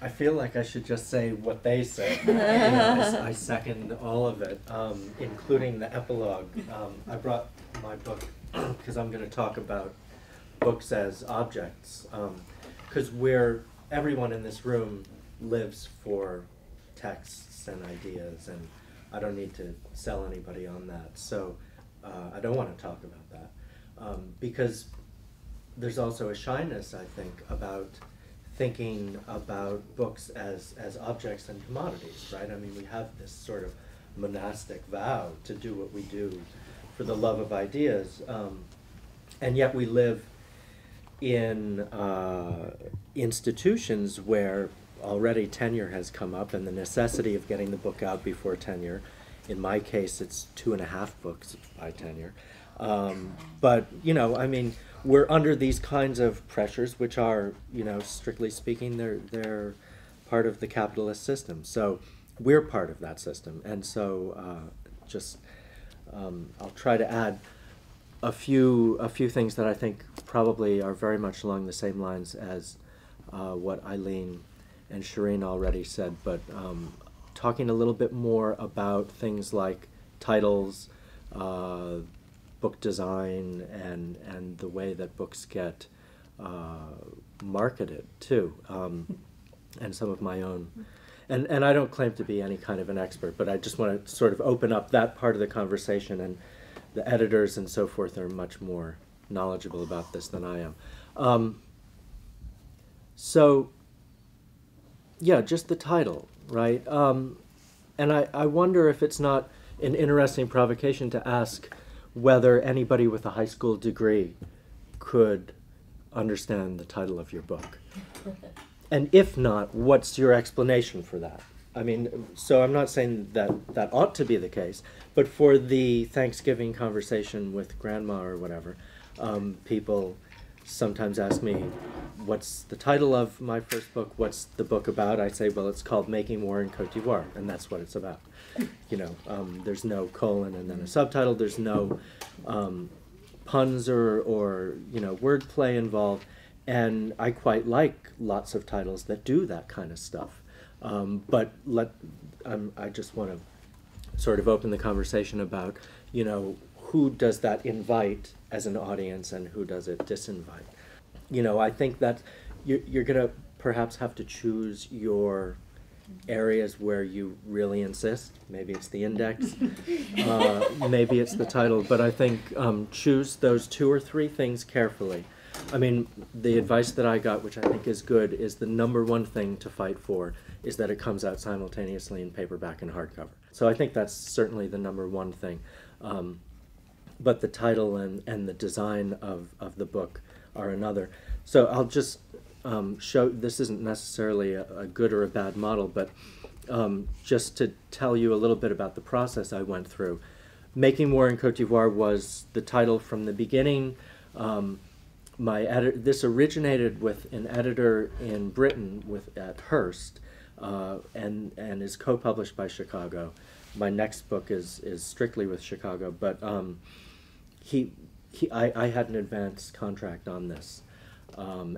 I feel like I should just say what they say. You know, I second all of it, including the epilogue. I brought my book because I'm going to talk about books as objects, because everyone in this room lives for texts and ideas, and I don't need to sell anybody on that. So I don't want to talk about that, because there's also a shyness, I think, about thinking about books as objects and commodities, right? I mean, we have this sort of monastic vow to do what we do for the love of ideas, and yet we live in institutions where already tenure has come up, and the necessity of getting the book out before tenure. In my case, it's 2.5 books by tenure. But, you know, I mean, we're under these kinds of pressures, which are, you know, strictly speaking, they're part of the capitalist system. So we're part of that system. And so I'll try to add a few things that I think probably are very much along the same lines as what Eileen and Shireen already said, but talking a little bit more about things like titles, book design, and the way that books get marketed too, and some of my own. And I don't claim to be any kind of an expert, but I just want to sort of open up that part of the conversation, and the editors and so forth are much more knowledgeable about this than I am. So, yeah, just the title, right? And I wonder if it's not an interesting provocation to ask whether anybody with a high school degree could understand the title of your book. And if not, what's your explanation for that? I mean, so I'm not saying that that ought to be the case, but for the Thanksgiving conversation with grandma or whatever, people sometimes ask me, what's the title of my first book? What's the book about? I say, well, it's called Making War in Côte d'Ivoire, and that's what it's about. You know, there's no colon and then a subtitle. There's no puns or you know, wordplay involved. And I quite like lots of titles that do that kind of stuff. But I just want to sort of open the conversation about, you know, who does that invite as an audience and who does it disinvite. You know, I think that you're going to perhaps have to choose your areas where you really insist. Maybe it's the index, maybe it's the title, but I think choose those 2 or 3 things carefully. I mean, the advice that I got, which I think is good, is the #1 thing to fight for is that it comes out simultaneously in paperback and hardcover. So I think that's certainly the #1 thing. But the title and the design of the book are another. So I'll just show, this isn't necessarily a good or a bad model, but just to tell you a little bit about the process I went through. Making War in Côte d'Ivoire was the title from the beginning. This originated with an editor in Britain at Hearst, and is co-published by Chicago. My next book is strictly with Chicago, but I had an advance contract on this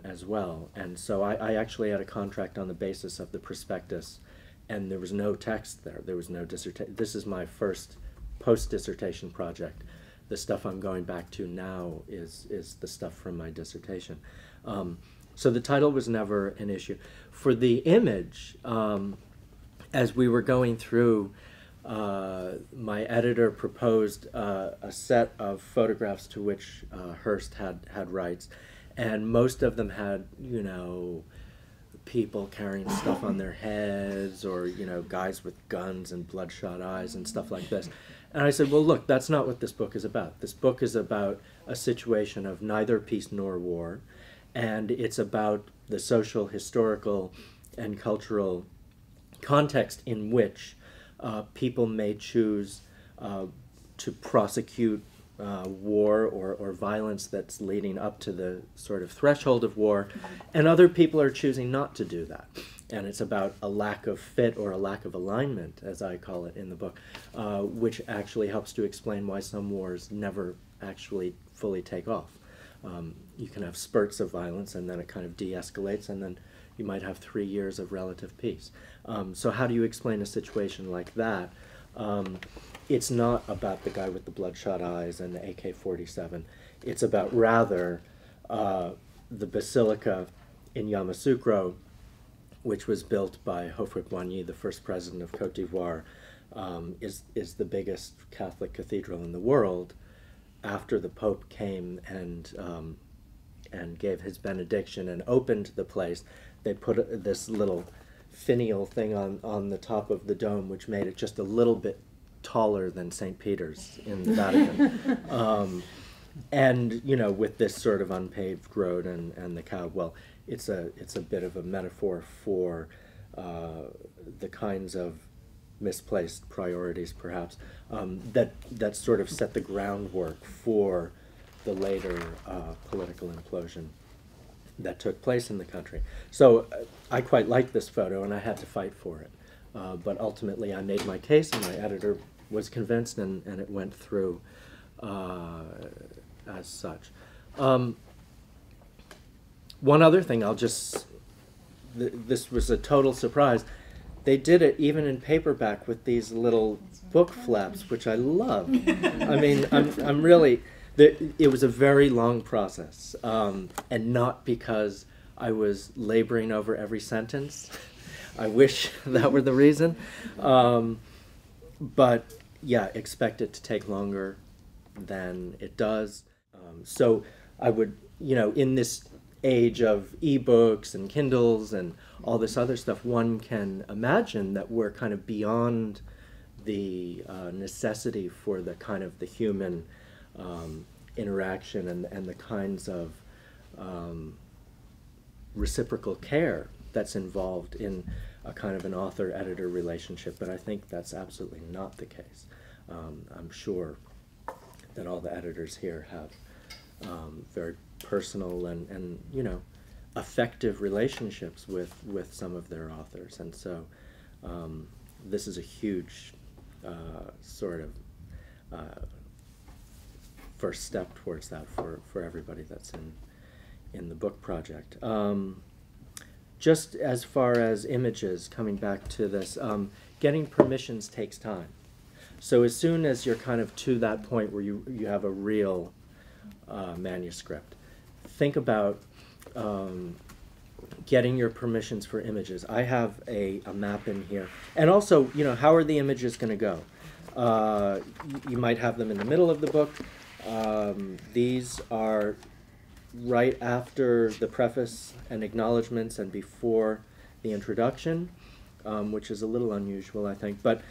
as well, and so I actually had a contract on the basis of the prospectus, and there was no text there. There was no dissertation. This is my first post-dissertation project. The stuff I'm going back to now is the stuff from my dissertation. So the title was never an issue. For the image, as we were going through, my editor proposed a set of photographs to which Hearst had rights, and most of them had, you know, people carrying stuff on their heads, or, you know, guys with guns and bloodshot eyes and stuff like this. And I said, well, look, that's not what this book is about. This book is about a situation of neither peace nor war, and it's about the social, historical, and cultural context in which people may choose to prosecute war or violence that's leading up to the sort of threshold of war, and other people are choosing not to do that. And it's about a lack of fit or a lack of alignment, as I call it in the book, which actually helps to explain why some wars never actually fully take off. You can have spurts of violence, and then it kind of de-escalates, and then you might have 3 years of relative peace. So how do you explain a situation like that? It's not about the guy with the bloodshot eyes and the AK-47. It's about rather the basilica in Yamoussoukro, which was built by Houphouët-Boigny, the first president of Côte d'Ivoire, is the biggest Catholic cathedral in the world. After the Pope came and gave his benediction and opened the place, they put this little finial thing on the top of the dome, which made it just a little bit taller than St. Peter's in the Vatican. And, you know, with this sort of unpaved road and the cow, well, it's a bit of a metaphor for the kinds of misplaced priorities, perhaps, that sort of set the groundwork for the later political implosion that took place in the country. So I quite liked this photo, and I had to fight for it. But ultimately, I made my case, and my editor was convinced, and it went through as such. One other thing, this was a total surprise. They did it even in paperback with these little book flaps, which I love. I mean, I'm really, it was a very long process, and not because I was laboring over every sentence. I wish that were the reason. But yeah, expect it to take longer than it does. So I would, you know, in this age of ebooks and Kindles and all this other stuff, one can imagine that we're kind of beyond the necessity for the kind of the human interaction and the kinds of reciprocal care that's involved in a kind of an author-editor relationship, but I think that's absolutely not the case. I'm sure that all the editors here have very personal and you know, affective relationships with some of their authors, and so this is a huge sort of first step towards that for everybody that's in the book project. Just as far as images, coming back to this, getting permissions takes time. So as soon as you're kind of to that point where you have a real manuscript, think about getting your permissions for images. I have a map in here. And also, you know, how are the images going to go? You might have them in the middle of the book. These are right after the preface and acknowledgments and before the introduction, which is a little unusual, I think. But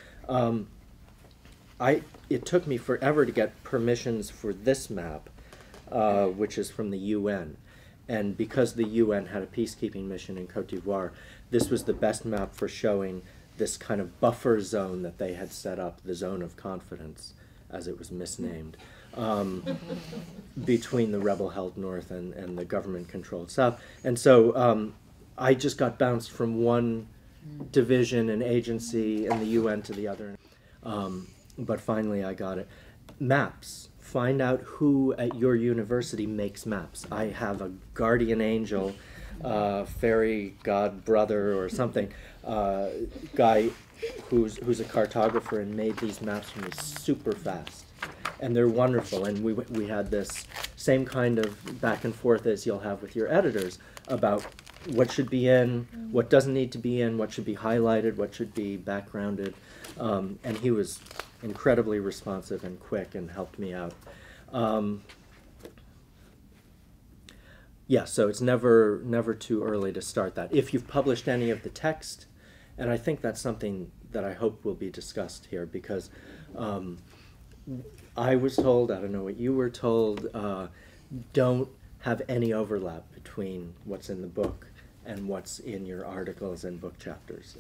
it took me forever to get permissions for this map, which is from the UN. And because the UN had a peacekeeping mission in Côte d'Ivoire, this was the best map for showing this kind of buffer zone that they had set up, the zone of confidence, as it was misnamed, between the rebel-held north and the government-controlled south. And so I just got bounced from one division and agency in the UN to the other. But finally I got it. Maps. Find out who at your university makes maps. I have a guardian angel, fairy god brother or something, guy who's a cartographer and made these maps for me super fast. And they're wonderful, and we had this same kind of back and forth as you'll have with your editors about what should be in, what doesn't need to be in, what should be highlighted, what should be backgrounded, and he was incredibly responsive and quick and helped me out. Yeah, so it's never too early to start that. If you've published any of the text, and I think that's something that I hope will be discussed here, because I was told, I don't know what you were told, don't have any overlap between what's in the book and what's in your articles and book chapters.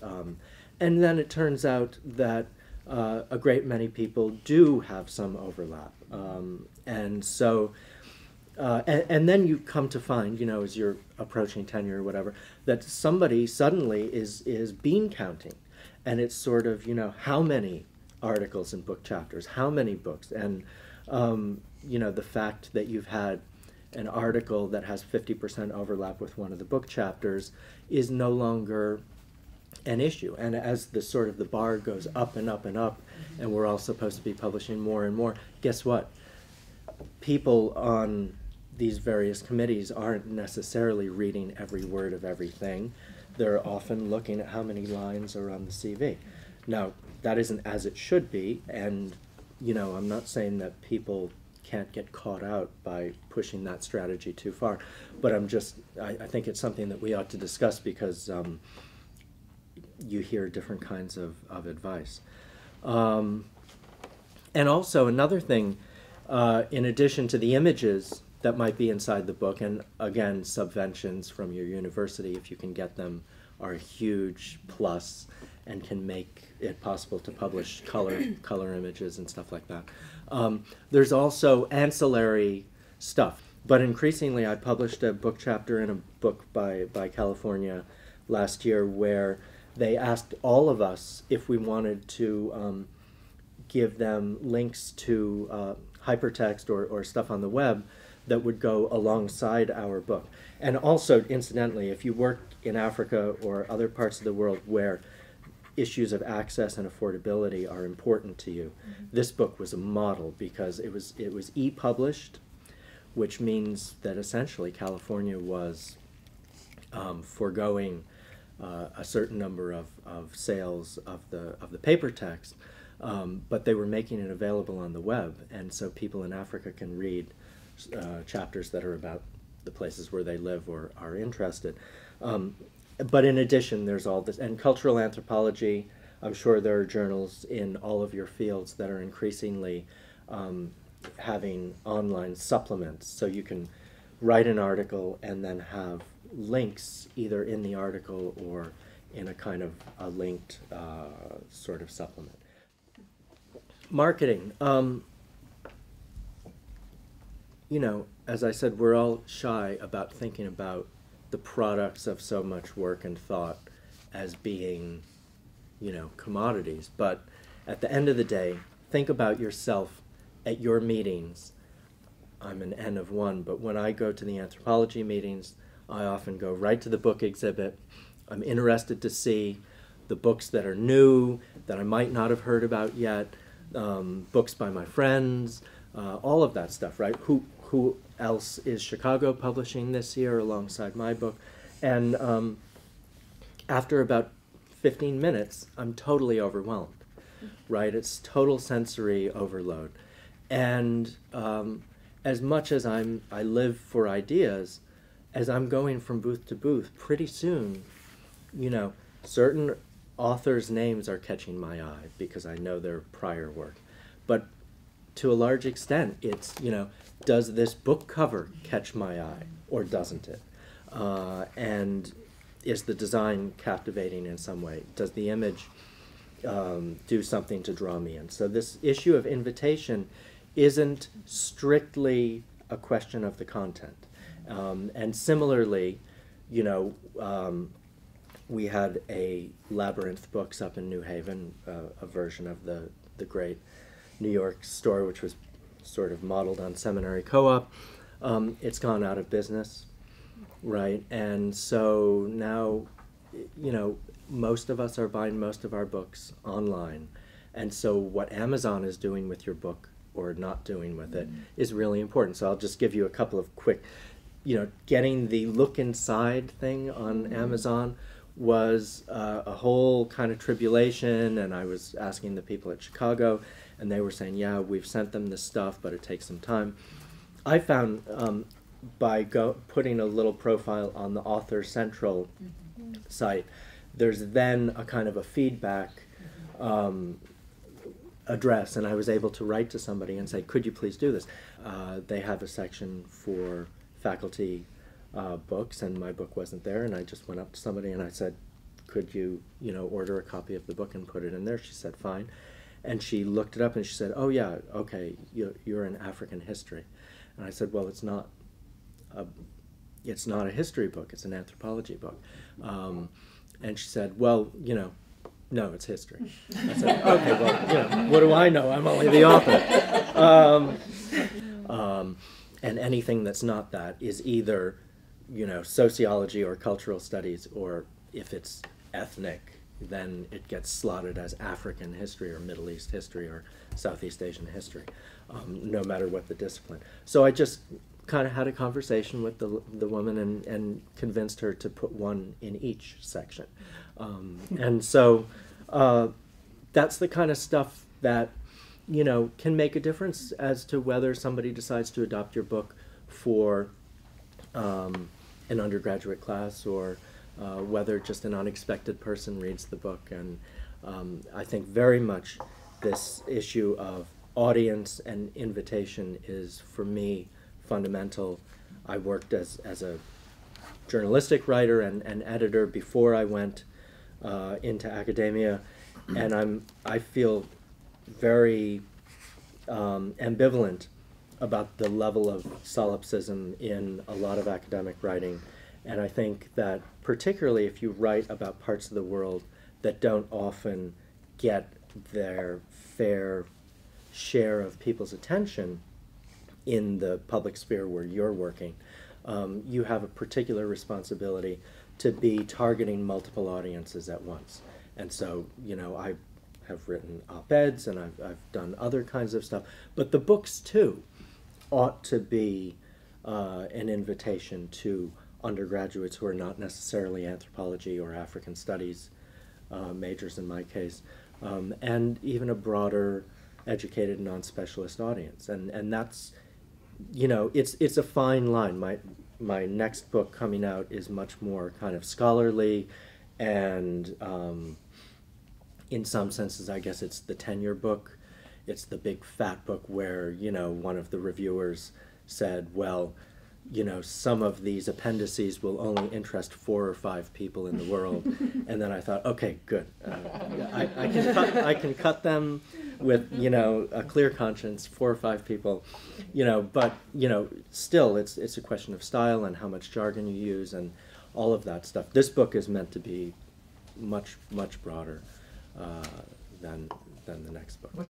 And then it turns out that a great many people do have some overlap. And so, and then you come to find, you know, as you're approaching tenure or whatever, that somebody suddenly is bean counting. And it's sort of, you know, how many articles and book chapters, how many books, and you know, the fact that you've had an article that has 50% overlap with one of the book chapters is no longer an issue. And as the sort of the bar goes up and up and up, and we're all supposed to be publishing more and more, guess what? People on these various committees aren't necessarily reading every word of everything. They're often looking at how many lines are on the CV. Now, that isn't as it should be, and you know, I'm not saying that people can't get caught out by pushing that strategy too far, but I think it's something that we ought to discuss because you hear different kinds of advice. And also another thing, in addition to the images that might be inside the book, and again, subventions from your university, if you can get them, are a huge plus and can make it possible to publish color images and stuff like that. There's also ancillary stuff, but increasingly I published a book chapter in a book by California last year where they asked all of us if we wanted to give them links to hypertext or stuff on the web that would go alongside our book. And also, incidentally, if you work in Africa or other parts of the world where issues of access and affordability are important to you, this book was a model because it was e-published, which means that essentially California was foregoing a certain number of sales of the paper text, but they were making it available on the web, and so people in Africa can read chapters that are about the places where they live or are interested. But in addition, there's all this, and cultural anthropology. I'm sure there are journals in all of your fields that are increasingly having online supplements, so you can write an article and then have links either in the article or in a kind of a linked sort of supplement. Marketing. You know, as I said, we're all shy about thinking about the products of so much work and thought as being, you know, commodities. But at the end of the day, think about yourself at your meetings. I'm an N of one, but when I go to the anthropology meetings, I often go right to the book exhibit. I'm interested to see the books that are new, that I might not have heard about yet, books by my friends, all of that stuff, right? Who else is Chicago publishing this year alongside my book? And after about 15 minutes, I'm totally overwhelmed, right? It's total sensory overload. And as much as I live for ideas, as I'm going from booth to booth, pretty soon, you know, certain authors' names are catching my eye because I know their prior work. But to a large extent, it's, you know, does this book cover catch my eye or doesn't it? And is the design captivating in some way? Does the image do something to draw me in? So this issue of invitation isn't strictly a question of the content. And similarly, you know, we had a Labyrinth Books up in New Haven, a version of the great New York store, which was sort of modeled on Seminary Co-op. It's gone out of business, right? And so now, you know, most of us are buying most of our books online. And so what Amazon is doing with your book or not doing with it is really important. So I'll just give you a couple of quick, you know, getting the look inside thing on Amazon was a whole kind of tribulation, and I was asking the people at Chicago, and they were saying, yeah, we've sent them this stuff, but it takes some time. I found by putting a little profile on the Author Central site, there's then a kind of a feedback address, and I was able to write to somebody and say, could you please do this? They have a section for faculty books, and my book wasn't there, and I just went up to somebody and I said, could you, you know, order a copy of the book and put it in there? She said, fine. And she looked it up and she said, oh yeah, okay, you're in African history. And I said, well, it's not a history book, it's an anthropology book. And she said, well, you know, no, it's history. I said, okay, well, you know, what do I know? I'm only the author. And anything that's not that is either, you know, sociology or cultural studies, or if it's ethnic, then it gets slotted as African history or Middle East history or Southeast Asian history, no matter what the discipline. So I just kind of had a conversation with the woman and convinced her to put one in each section. And so that's the kind of stuff that, you know, can make a difference as to whether somebody decides to adopt your book for an undergraduate class, or whether just an unexpected person reads the book. And I think very much this issue of audience and invitation is, for me, fundamental. I worked as a journalistic writer and editor before I went into academia, and I feel very ambivalent about the level of solipsism in a lot of academic writing. And I think that particularly if you write about parts of the world that don't often get their fair share of people's attention in the public sphere where you're working, you have a particular responsibility to be targeting multiple audiences at once. And so, you know, I have written op-eds and I've done other kinds of stuff, but the books too ought to be an invitation to undergraduates who are not necessarily anthropology or African studies majors in my case, and even a broader educated non-specialist audience. And that's, you know, it's a fine line. My next book coming out is much more kind of scholarly, and in some senses, I guess it's the tenure book. It's the big fat book where, you know, one of the reviewers said, well, you know, some of these appendices will only interest 4 or 5 people in the world. And then I thought, okay, good. I can cut them with, you know, a clear conscience, 4 or 5 people, you know, but, you know, still it's a question of style and how much jargon you use and all of that stuff. This book is meant to be much, much broader than the next book.